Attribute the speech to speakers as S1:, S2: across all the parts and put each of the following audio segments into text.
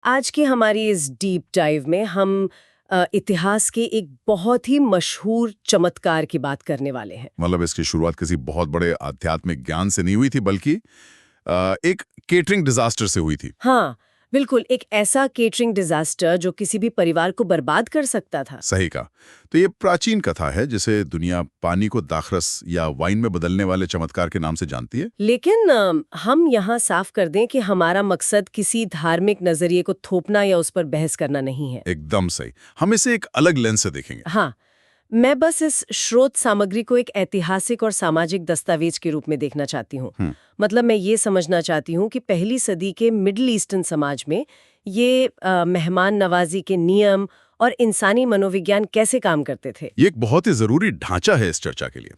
S1: आज की हमारी इस डीप डाइव में हम इतिहास के एक बहुत ही मशहूर चमत्कार की बात करने वाले हैं।
S2: मतलब इसकी शुरुआत किसी बहुत बड़े आध्यात्मिक ज्ञान से नहीं हुई थी, बल्कि एक केटरिंग डिजास्टर से हुई थी।
S1: हाँ, बिल्कुल, एक ऐसा केटरिंग डिजास्टर जो किसी भी परिवार को बर्बाद कर सकता था।
S2: सही कहा। तो ये प्राचीन कथा है जिसे दुनिया पानी को दाखरस या वाइन में बदलने वाले चमत्कार के नाम से जानती है।
S1: लेकिन हम यहाँ साफ कर दें कि हमारा मकसद किसी धार्मिक नजरिए को थोपना या उस पर बहस करना नहीं है।
S2: एकदम सही। हम इसे एक अलग लेंस से देखेंगे।
S1: हाँ, मैं बस इस स्रोत सामग्री को एक ऐतिहासिक और सामाजिक दस्तावेज के रूप में देखना चाहती हूँ। मतलब मैं ये समझना चाहती हूँ कि पहली सदी के मिडिल ईस्टर्न समाज में ये मेहमान नवाजी के नियम और इंसानी मनोविज्ञान कैसे काम करते थे।
S2: ये एक बहुत ही जरूरी ढांचा है इस चर्चा के लिए।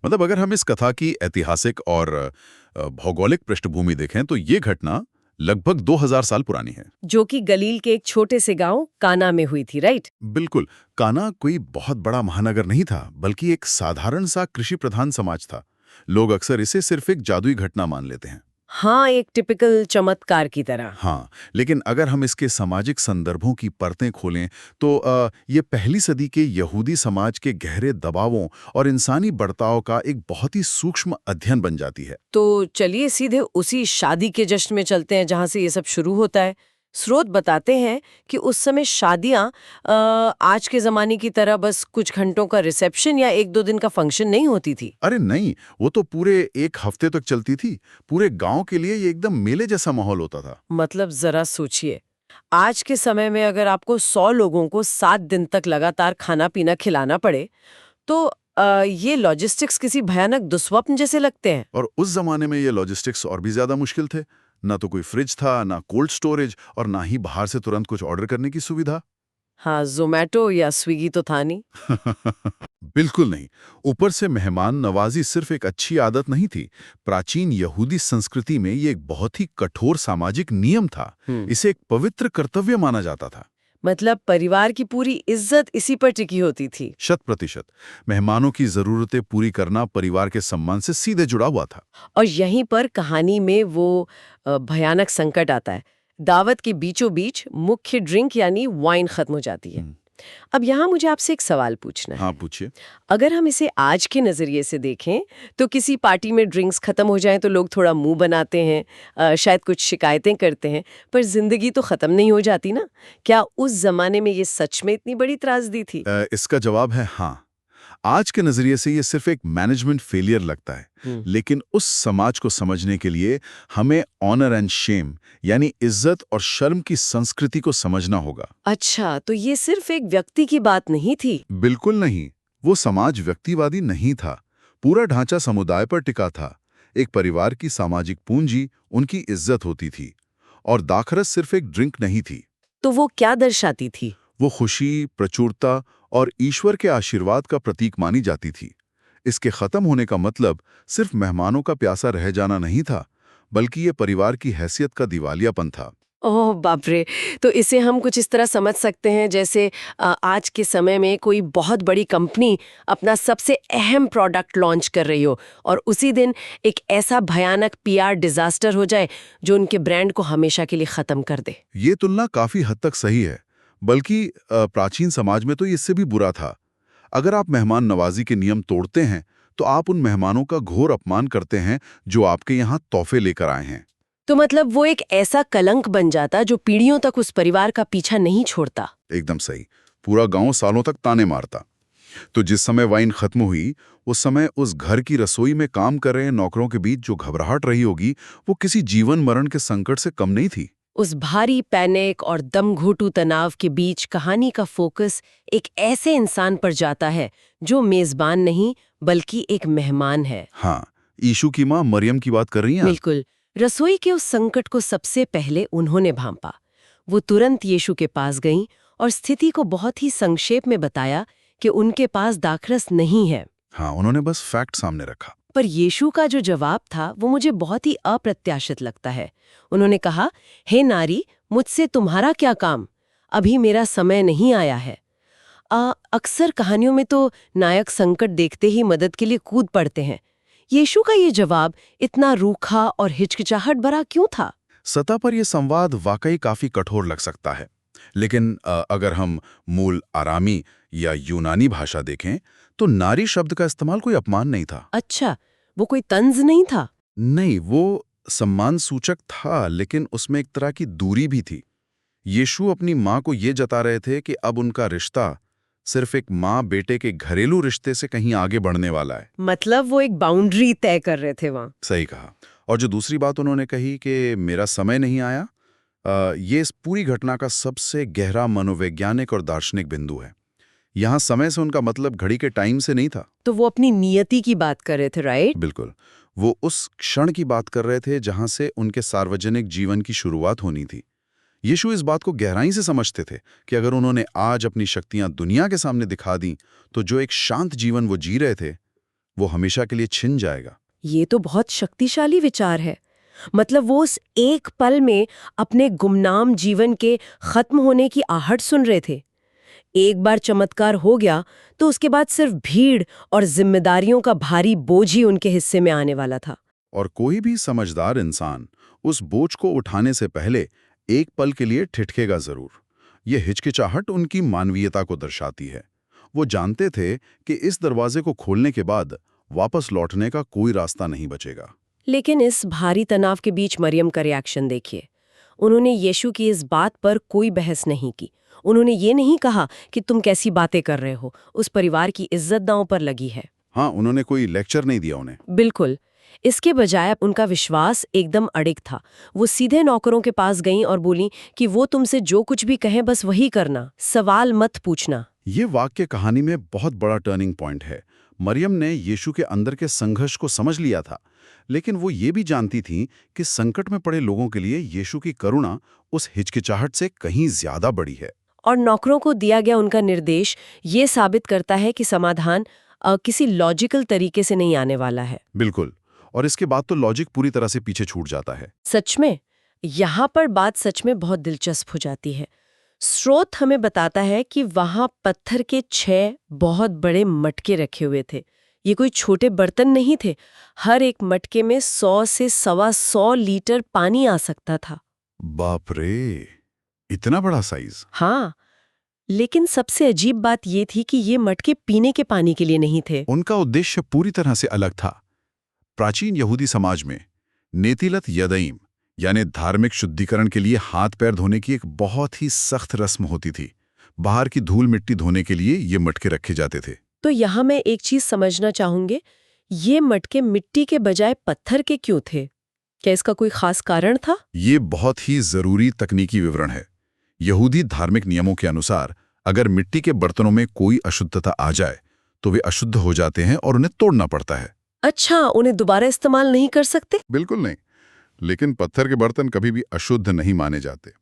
S2: मतलब अगर हम इस कथा की ऐतिहासिक और भौगोलिक पृष्ठभूमि देखें तो ये घटना लगभग 2000 साल पुरानी है।
S1: जो कि गलील के एक छोटे से गांव काना में हुई थी, राइट?
S2: बिल्कुल। काना कोई बहुत बड़ा महानगर नहीं था, बल्कि एक साधारण सा कृषि प्रधान समाज था। लोग अक्सर इसे सिर्फ एक जादुई घटना मान लेते हैं।
S1: हाँ, एक टिपिकल चमत्कार की तरह।
S2: हाँ, लेकिन अगर हम इसके सामाजिक संदर्भों की परतें खोलें तो ये पहली सदी के यहूदी समाज के गहरे दबावों और इंसानी बर्ताव का एक बहुत ही सूक्ष्म अध्ययन बन जाती है।
S1: तो चलिए सीधे उसी शादी के जश्न में चलते हैं जहां से ये सब शुरू होता है। स्रोत बताते हैं कि उस समय शादियां आज के जमाने की तरह बस कुछ घंटों का रिसेप्शन या एक दो दिन का फंक्शन नहीं होती थी।
S2: अरे नहीं, वो तो पूरे एक हफ्ते तक चलती थी। पूरे गांव के लिए ये एकदम मेले जैसा माहौल होता था।
S1: मतलब जरा सोचिए, आज के समय में अगर आपको 100 लोगों को 7 दिन तक लगातार खाना पीना खिलाना पड़े तो ये लॉजिस्टिक्स किसी भयानक दुस्वप्न जैसे लगते हैं।
S2: और उस जमाने में ये लॉजिस्टिक्स और भी ज्यादा मुश्किल थे। ना तो कोई फ्रिज था, ना कोल्ड स्टोरेज, और ना ही बाहर से तुरंत कुछ ऑर्डर करने की सुविधा।
S1: हाँ, ज़ोमैटो या स्विगी तो था नहीं।
S2: बिल्कुल नहीं। ऊपर से मेहमान नवाजी सिर्फ एक अच्छी आदत नहीं थी। प्राचीन यहूदी संस्कृति में ये एक बहुत ही कठोर सामाजिक नियम था। इसे एक पवित्र कर्तव्य माना जाता था।
S1: मतलब परिवार की पूरी इज्जत इसी पर टिकी होती थी।
S2: 100%। मेहमानों की जरूरतें पूरी करना परिवार के सम्मान से सीधे जुड़ा हुआ था।
S1: और यहीं पर कहानी में वो भयानक संकट आता है। दावत के बीचों बीच मुख्य ड्रिंक यानी वाइन खत्म हो जाती है। अब यहाँ मुझे आपसे एक सवाल पूछना है।
S2: हाँ, पूछिए।
S1: अगर हम इसे आज के नजरिए से देखें तो किसी पार्टी में ड्रिंक्स खत्म हो जाएं तो लोग थोड़ा मुंह बनाते हैं, शायद कुछ शिकायतें करते हैं, पर जिंदगी तो खत्म नहीं हो जाती ना। क्या उस जमाने में ये सच में इतनी बड़ी त्रासदी थी?
S2: इसका जवाब है हाँ। आज के नजरिए से ये सिर्फ एक मैनेजमेंट फेलियर लगता है, लेकिन उस समाज को समझने के लिए हमें ऑनर एंड शेम यानी इज्जत और शर्म की संस्कृति को समझना होगा।
S1: अच्छा, तो ये सिर्फ एक व्यक्ति की बात नहीं थी।
S2: बिल्कुल नहीं। वो समाज व्यक्तिवादी नहीं था। पूरा ढांचा समुदाय पर टिका था। एक परिवार की सामाजिक पूंजी उनकी इज्जत होती थी। और दाखरस सिर्फ एक ड्रिंक नहीं थी।
S1: तो वो क्या दर्शाती थी?
S2: वो खुशी, प्रचुरता और ईश्वर के आशीर्वाद का प्रतीक मानी जाती थी। इसके खत्म होने का मतलब सिर्फ मेहमानों का प्यासा रह जाना नहीं था, बल्कि ये परिवार की हैसियत का दिवालियापन था।
S1: ओह बाप रे! तो इसे हम कुछ इस तरह समझ सकते हैं जैसे आज के समय में कोई बहुत बड़ी कंपनी अपना सबसे अहम प्रोडक्ट लॉन्च कर रही हो और उसी दिन एक ऐसा भयानक पीआर डिजास्टर हो जाए जो उनके ब्रांड को हमेशा के लिए खत्म कर दे।
S2: ये तुलना काफी हद तक सही है, बल्कि प्राचीन समाज में तो इससे भी बुरा था। अगर आप मेहमान नवाजी के नियम तोड़ते हैं तो आप उन मेहमानों का घोर अपमान करते हैं जो आपके यहाँ तोहफे लेकर आए हैं।
S1: तो मतलब वो एक ऐसा कलंक बन जाता जो पीढ़ियों तक उस परिवार का पीछा नहीं छोड़ता।
S2: एकदम सही। पूरा गांव सालों तक ताने मारता। तो जिस समय वाइन खत्म हुई, उस समय उस घर की रसोई में काम कर रहे नौकरों के बीच जो घबराहट रही होगी, वो किसी जीवन मरण के संकट से कम नहीं थी।
S1: उस भारी पैनिक और दमघोटू तनाव के बीच कहानी का फोकस एक ऐसे इंसान पर जाता है जो मेजबान नहीं बल्कि एक मेहमान है।
S2: हाँ, यीशु की माँ मरियम की बात कर रही हैं?
S1: बिल्कुल। रसोई के उस संकट को सबसे पहले उन्होंने भांपा। वो तुरंत यीशु के पास गईं और स्थिति को बहुत ही संक्षेप में बताया कि उनके पास दाखरस नहीं है।
S2: हाँ, उन्होंने बस फैक्ट सामने रखा।
S1: पर यीशु का जो जवाब था वो मुझे बहुत ही अप्रत्याशित लगता है। उन्होंने कहा, हे नारी, मुझसे तुम्हारा क्या काम? अभी मेरा समय नहीं आया है। अक्सर कहानियों में तो नायक संकट देखते ही मदद के लिए कूद पड़ते हैं। यीशु का ये जवाब इतना रूखा और हिचकिचाहट भरा क्यों था?
S2: सतह पर यह संवाद वाकई काफी कठोर लग सकता है, लेकिन अगर हम मूल आरामी या यूनानी भाषा देखें तो नारी शब्द का इस्तेमाल कोई अपमान नहीं था।
S1: अच्छा, वो कोई तंज नहीं था?
S2: नहीं, वो सम्मान सूचक था, लेकिन उसमें एक तरह की दूरी भी थी। यीशु अपनी माँ को ये जता रहे थे कि अब उनका रिश्ता सिर्फ एक माँ बेटे के घरेलू रिश्ते से कहीं आगे बढ़ने वाला है।
S1: मतलब वो एक बाउंड्री तय कर रहे थे वहां।
S2: सही कहा। और जो दूसरी बात उन्होंने कही कि मेरा समय नहीं आया, ये इस पूरी घटना का सबसे गहरा मनोवैज्ञानिक और दार्शनिक बिंदु है। यहाँ समय से उनका मतलब घड़ी के टाइम से नहीं था।
S1: तो वो अपनी नियति की बात कर रहे थे, राइट?
S2: बिल्कुल। वो उस क्षण की बात कर रहे थे जहां से उनके सार्वजनिक जीवन की शुरुआत होनी थी। यीशु इस बात को गहराई से समझते थे कि अगर उन्होंने आज अपनी शक्तियां दुनिया के सामने दिखा दी तो जो एक शांत जीवन वो जी रहे थे वो हमेशा के लिए छिन जाएगा।
S1: ये तो बहुत शक्तिशाली विचार है। मतलब वो उस एक पल में अपने गुमनाम जीवन के खत्म होने की आहट सुन रहे थे। एक बार चमत्कार हो गया तो उसके बाद सिर्फ भीड़ और जिम्मेदारियों का भारी बोझ ही उनके हिस्से में आने वाला था।
S2: और कोई भी समझदार इंसान उस बोझ को उठाने से पहले एक पल के लिए ठिठकेगा जरूर। ये हिचकिचाहट उनकी मानवीयता को दर्शाती है। वो जानते थे कि इस दरवाजे को खोलने के बाद वापस लौटने का कोई रास्ता नहीं बचेगा।
S1: लेकिन इस भारी तनाव के बीच मरियम का रिएक्शन देखिए। उन्होंने यीशु की इस बात पर कोई बहस नहीं की। उन्होंने ये नहीं कहा कि तुम कैसी बातें कर रहे हो। उस परिवार की इज्जत दांव पर लगी है।
S2: हाँ, उन्होंने कोई लेक्चर नहीं दिया उन्हें।
S1: बिल्कुल। इसके बजाय उनका विश्वास एकदम अडिग था। वो सीधे नौकरों के पास गईं और बोली कि वो तुमसे जो कुछ भी कहें बस वही करना, सवाल मत पूछना।
S2: ये वाक्य कहानी में बहुत बड़ा टर्निंग पॉइंट है। मरियम ने यीशु के अंदर के संघर्ष को समझ लिया था, लेकिन वो ये भी जानती थी कि संकट में पड़े लोगों के लिए यीशु की करुणा उस हिचकिचाहट से कहीं ज्यादा बड़ी है।
S1: और नौकरों को दिया गया उनका निर्देश ये साबित करता है कि समाधान किसी लॉजिकल तरीके से नहीं आने वाला है।
S2: बिल्कुल। और इसके बाद तो लॉजिक पूरी तरह से पीछे छूट जाता है।
S1: सच में यहाँ पर बात सच में बहुत दिलचस्प हो जाती है। स्रोत हमें बताता है कि वहां पत्थर के 6 बहुत बड़े मटके रखे हुए थे। ये कोई छोटे बर्तन नहीं थे। हर एक मटके में 100 से 125 लीटर पानी आ सकता था।
S2: बाप रे, इतना बड़ा साइज!
S1: हाँ, लेकिन सबसे अजीब बात ये थी कि ये मटके पीने के पानी के लिए नहीं थे।
S2: उनका उद्देश्य पूरी तरह से अलग था। प्राचीन यहूदी समाज में नेतिलत यदईम यानी धार्मिक शुद्धिकरण के लिए हाथ पैर धोने की एक बहुत ही सख्त रस्म होती थी। बाहर की धूल मिट्टी धोने के लिए ये मटके रखे जाते थे।
S1: तो यहाँ मैं एक चीज समझना चाहूंगी, ये मटके मिट्टी के बजाय पत्थर के क्यों थे? क्या इसका कोई खास कारण था?
S2: ये बहुत ही जरूरी तकनीकी विवरण है। यहूदी धार्मिक नियमों के अनुसार अगर मिट्टी के बर्तनों में कोई अशुद्धता आ जाए तो वे अशुद्ध हो जाते हैं और उन्हें तोड़ना पड़ता है।
S1: अच्छा, उन्हें दोबारा इस्तेमाल नहीं कर सकते?
S2: बिल्कुल नहीं, लेकिन पत्थर के बर्तन कभी भी अशुद्ध नहीं माने जाते।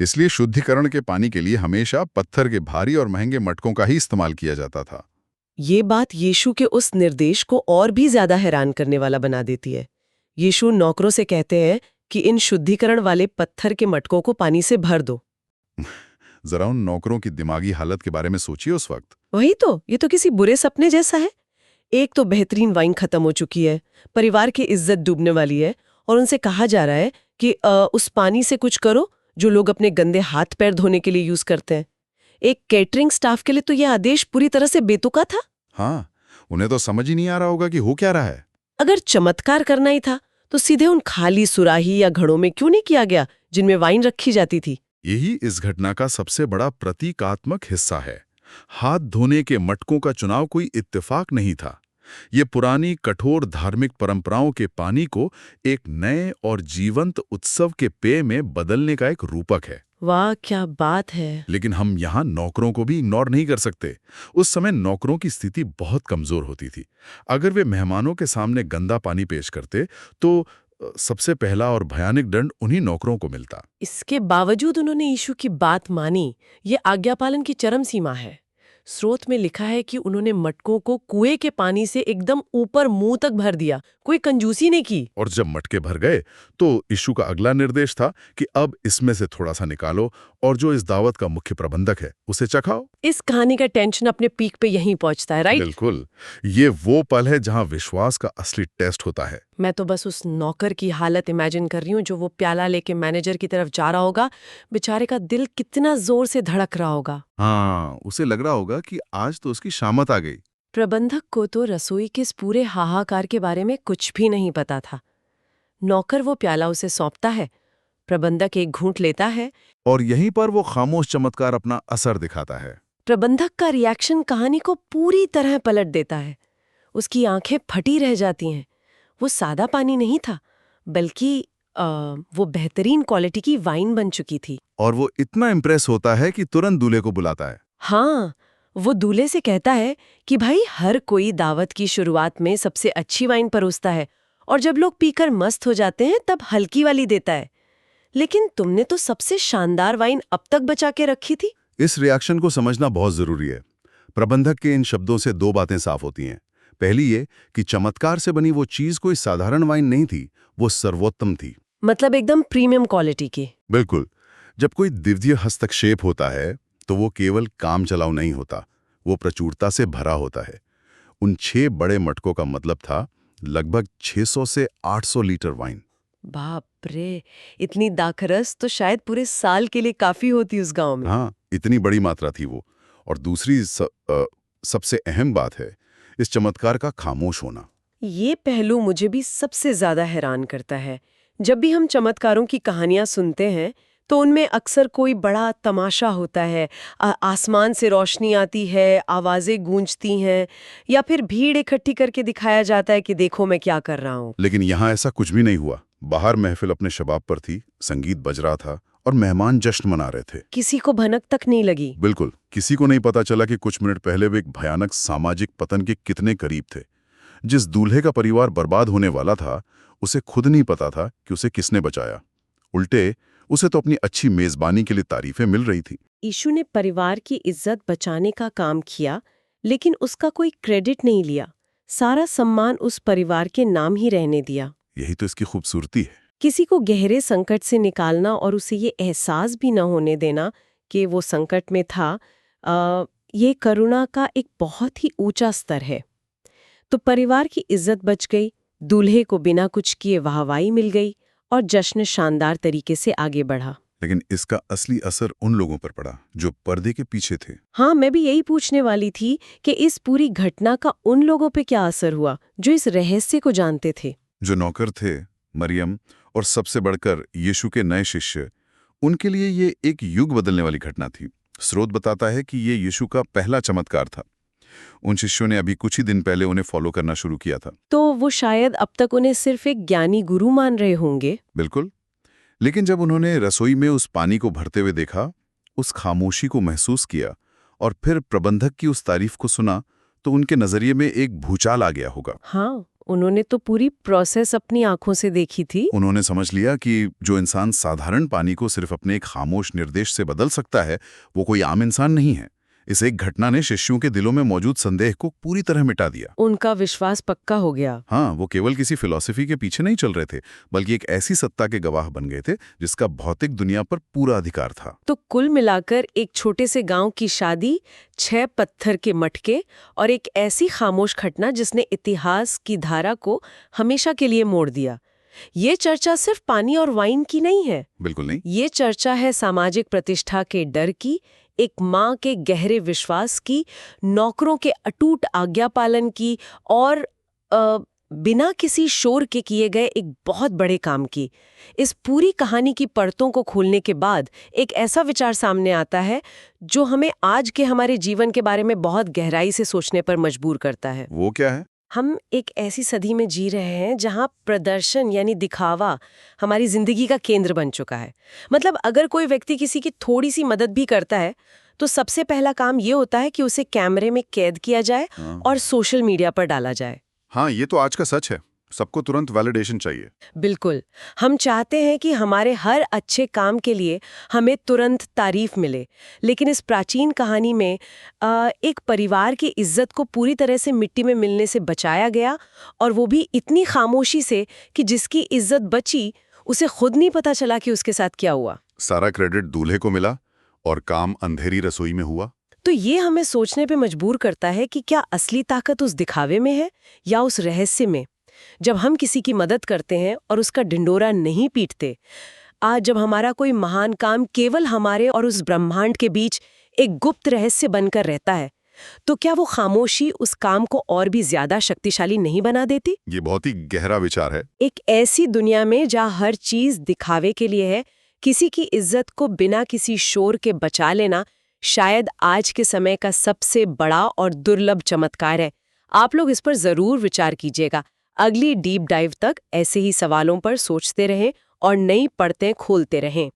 S2: इसलिए शुद्धिकरण के पानी के लिए हमेशा पत्थर के भारी और महंगे मटकों का ही इस्तेमाल किया जाता था।
S1: ये बात यीशु के उस निर्देश को और भी ज्यादा हैरान करने वाला बना देती है। यीशु नौकरों से कहते हैं कि इन शुद्धिकरण वाले पत्थर के मटकों को पानी से भर दो।
S2: जरा उन नौकरों की दिमागी हालत के बारे में सोचिए उस वक्त।
S1: वही तो, ये तो किसी बुरे सपने जैसा है। एक तो बेहतरीन वाइन खत्म हो चुकी है, परिवार की इज्जत डूबने वाली है, और उनसे कहा जा रहा है कि उस पानी से कुछ करो जो लोग अपने गंदे हाथ पैर धोने के लिए यूज करते हैं। एक कैटरिंग स्टाफ के लिए तो यह आदेश पूरी तरह से बेतुका था।
S2: हाँ, उन्हें तो समझ ही नहीं आ रहा होगा कि हो क्या रहा है।
S1: अगर चमत्कार करना ही था तो सीधे उन खाली सुराही या घड़ों में क्यों नहीं किया गया जिनमें वाइन रखी जाती थी?
S2: यही इस घटना का सबसे बड़ा प्रतीकात्मक हिस्सा है। हाथ धोने के मटकों का चुनाव कोई इत्तेफाक नहीं था। ये पुरानी कठोर धार्मिक परंपराओं के पानी को एक नए और जीवंत उत्सव के पेय में बदलने का एक रूपक है।
S1: वाह, क्या बात है।
S2: लेकिन हम यहाँ नौकरों को भी इग्नोर नहीं कर सकते। उस समय नौकरों की स्थिति बहुत कमजोर होती थी। अगर वे मेहमानों के सामने गंदा पानी पेश करते तो सबसे पहला और भयानक दंड उन्हीं नौकरों को मिलता।
S1: इसके बावजूद उन्होंने यीशु की बात मानी। ये आज्ञापालन की चरम सीमा है। स्रोत में लिखा है कि उन्होंने मटकों को कुएं के पानी से एकदम ऊपर मुंह तक भर दिया, कोई कंजूसी नहीं की।
S2: और जब मटके भर गए तो यीशु का अगला निर्देश था कि अब इसमें से थोड़ा सा निकालो और जो इस दावत का मुख्य प्रबंधक है उसे चखाओ।
S1: इस कहानी का टेंशन अपने पीक पे यहीं पहुंचता है, राइट?
S2: बिल्कुल, ये वो पल है जहां विश्वास का असली टेस्ट होता है।
S1: मैं तो बस उस नौकर की हालत इमेजिन कर रही हूँ जो वो प्याला लेके मैनेजर की तरफ जा रहा होगा। बेचारे का दिल कितना जोर से धड़क रहा होगा।
S2: हाँ, उसे लग रहा होगा कि आज तो उसकी शामत आ गई।
S1: प्रबंधक को तो रसोई के इस पूरे हाहाकार के बारे में कुछ भी नहीं पता था। नौकर वो प्याला उसे सौंपता है, प्रबंधक एक घूंट लेता है।
S2: और यहीं पर वो खामोश चमत्कार अपना असर दिखाता है।
S1: प्रबंधक का रिएक्शन कहानी को पूरी तरह पलट देता है। उसकी आंखें फटी रह जाती हैं। वो सादा पानी नहीं था, बल्कि वो बेहतरीन क्वालिटी की वाइन बन चुकी थी।
S2: और वो इतना इम्प्रेस होता है कि तुरंत दूल्हे को बुलाता है।
S1: हाँ, वो दूल्हे से कहता है कि भाई हर कोई दावत की शुरुआत में सबसे अच्छी वाइन परोसता है और जब लोग पीकर मस्त हो जाते हैं तब हल्की वाली देता है, लेकिन तुमने तो सबसे शानदार वाइन अब तक बचा के रखी थी।
S2: इस रिएक्शन को समझना बहुत जरूरी है। प्रबंधक के इन शब्दों से दो बातें साफ होती हैं। पहली ये कि चमत्कार से बनी वो चीज कोई साधारण वाइन नहीं थी, वो सर्वोत्तम थी।
S1: मतलब एकदम प्रीमियम क्वालिटी की।
S2: बिल्कुल। जब कोई दिव्य हस्तक्षेप होता है तो वो केवल काम चलाऊ नहीं होता, वो प्रचुरता से भरा होता है। उन 6 बड़े मटकों का मतलब था लगभग 600 से 800 लीटर वाइन।
S1: बाप रे, इतनी दाखरस तो शायद पूरे साल के लिए काफी होती उस गांव में।
S2: हाँ, इतनी बड़ी मात्रा थी वो। और दूसरी सबसे अहम बात है इस चमत्कार का खामोश होना।
S1: ये पहलू मुझे भी सबसे ज्यादा हैरान करता है। जब भी हम चमत्कारों की कहानियां सुनते हैं तो उनमें अक्सर कोई बड़ा तमाशा होता है। आसमान से रोशनी आती है, आवाजें गूंजती हैं, या फिर भीड़ इकट्ठी करके दिखाया जाता है कि देखो मैं क्या कर रहा हूँ।
S2: लेकिन यहाँ ऐसा कुछ भी नहीं हुआ। बाहर महफिल अपने शबाब पर थी, संगीत बज रहा था और मेहमान जश्न मना रहे थे।
S1: किसी को भनक तक नहीं लगी।
S2: बिल्कुल, किसी को नहीं पता चला कि कुछ मिनट पहले वे एक भयानक सामाजिक पतन के कितने करीब थे। जिस दूल्हे का परिवार बर्बाद होने वाला था, उसे खुद नहीं पता था कि उसे किसने बचाया। उल्टे उसे तो अपनी अच्छी मेजबानी के लिए तारीफें मिल रही थी।
S1: यीशु ने परिवार की इज्जत बचाने का काम किया, लेकिन उसका कोई क्रेडिट नहीं लिया। सारा सम्मान उस परिवार के नाम ही रहने दिया।
S2: यही तो इसकी खूबसूरती है।
S1: किसी को गहरे संकट से निकालना और उसे ये एहसास भी न होने देना कि वो संकट में था, ये करुणा का एक बहुत ही ऊंचा स्तर है। तो परिवार की इज्जत बच गई, दूल्हे को बिना कुछ किए वाहवाही मिल गई और जश्न शानदार तरीके से आगे बढ़ा।
S2: लेकिन इसका असली असर उन लोगों पर पड़ा जो पर्दे के पीछे थे।
S1: हाँ, मैं भी यही पूछने वाली थी कि इस पूरी घटना का उन लोगों पे क्या असर हुआ जो इस रहस्य को जानते थे।
S2: जो नौकर थे, मरियम और सबसे बढ़कर यीशु के नए शिष्य, उनके लिए ये एक युग बदलने वाली घटना थी। स्रोत बताता है कि ये यीशु का पहला चमत्कार था। उन शिष्यों ने अभी कुछ ही दिन पहले उन्हें फॉलो करना शुरू किया था।
S1: तो वो शायद अब तक उन्हें सिर्फ एक ज्ञानी गुरु मान रहे होंगे।
S2: बिल्कुल। लेकिन जब उन्होंने रसोई में उस पानी को भरते हुए देखा, उस खामोशी को महसूस किया और फिर प्रबंधक की उस तारीफ को सुना, तो उनके नजरिए में एक भूचाल आ गया होगा।
S1: हाँ, उन्होंने तो पूरी प्रोसेस अपनी आंखों से देखी थी।
S2: उन्होंने समझ लिया कि जो इंसान साधारण पानी को सिर्फ अपने एक खामोश निर्देश से बदल सकता है, वो कोई आम इंसान नहीं है। इस एक घटना ने शिष्यों के दिलों में मौजूद संदेह को पूरी तरह मिटा दिया।
S1: उनका विश्वास पक्का हो गया।
S2: हाँ, वो केवल किसी फिलॉसफी के पीछे नहीं चल रहे थे, बल्कि एक ऐसी सत्ता के गवाह बन गए थे जिसका भौतिक दुनिया पर पूरा अधिकार था।
S1: तो कुल मिलाकर एक छोटे से गांव की शादी, 6 पत्थर के मटके और एक ऐसी खामोश घटना जिसने इतिहास की धारा को हमेशा के लिए मोड़ दिया। ये चर्चा सिर्फ पानी और वाइन की नहीं है।
S2: बिल्कुल नहीं।
S1: ये चर्चा है सामाजिक प्रतिष्ठा के डर की, एक माँ के गहरे विश्वास की, नौकरों के अटूट आज्ञा पालन की और बिना किसी शोर के किए गए एक बहुत बड़े काम की। इस पूरी कहानी की परतों को खोलने के बाद एक ऐसा विचार सामने आता है जो हमें आज के हमारे जीवन के बारे में बहुत गहराई से सोचने पर मजबूर करता है।
S2: वो क्या है?
S1: हम एक ऐसी सदी में जी रहे हैं जहां प्रदर्शन यानी दिखावा हमारी जिंदगी का केंद्र बन चुका है। मतलब अगर कोई व्यक्ति किसी की थोड़ी सी मदद भी करता है तो सबसे पहला काम ये होता है कि उसे कैमरे में कैद किया जाए और सोशल मीडिया पर डाला जाए।
S2: हाँ, ये तो आज का सच है। सबको तुरंत वैलिडेशन चाहिए।
S1: बिल्कुल, हम चाहते हैं कि हमारे हर अच्छे काम के लिए हमें तुरंत तारीफ मिले। लेकिन इस प्राचीन कहानी में एक परिवार की इज्जत को पूरी तरह से मिट्टी में मिलने से बचाया गया, और वो भी इतनी खामोशी से कि जिसकी इज्जत बची उसे खुद नहीं पता चला कि उसके साथ क्या हुआ।
S2: सारा क्रेडिट दूल्हे को मिला,
S3: और काम अंधेरी रसोई में हुआ।
S1: तो ये हमें सोचने पे मजबूर करता है कि क्या असली ताकत उस दिखावे में है या उस रहस्य में। जब हम किसी की मदद करते हैं और उसका ढिंडोरा नहीं पीटते, आज जब हमारा कोई महान काम केवल हमारे और उस ब्रह्मांड के बीच एक गुप्त रहस्य बनकर रहता है, तो क्या वो खामोशी उस काम को और भी ज्यादा शक्तिशाली नहीं बना देती?
S3: ये बहुत ही गहरा विचार है।
S1: एक ऐसी दुनिया में जहाँ हर चीज दिखावे के लिए है, किसी की इज्जत को बिना किसी शोर के बचा लेना शायद आज के समय का सबसे बड़ा और दुर्लभ चमत्कार है। आप लोग इस पर जरूर विचार कीजिएगा। अगली डीप डाइव तक ऐसे ही सवालों पर सोचते रहें और नई परतें खोलते रहें।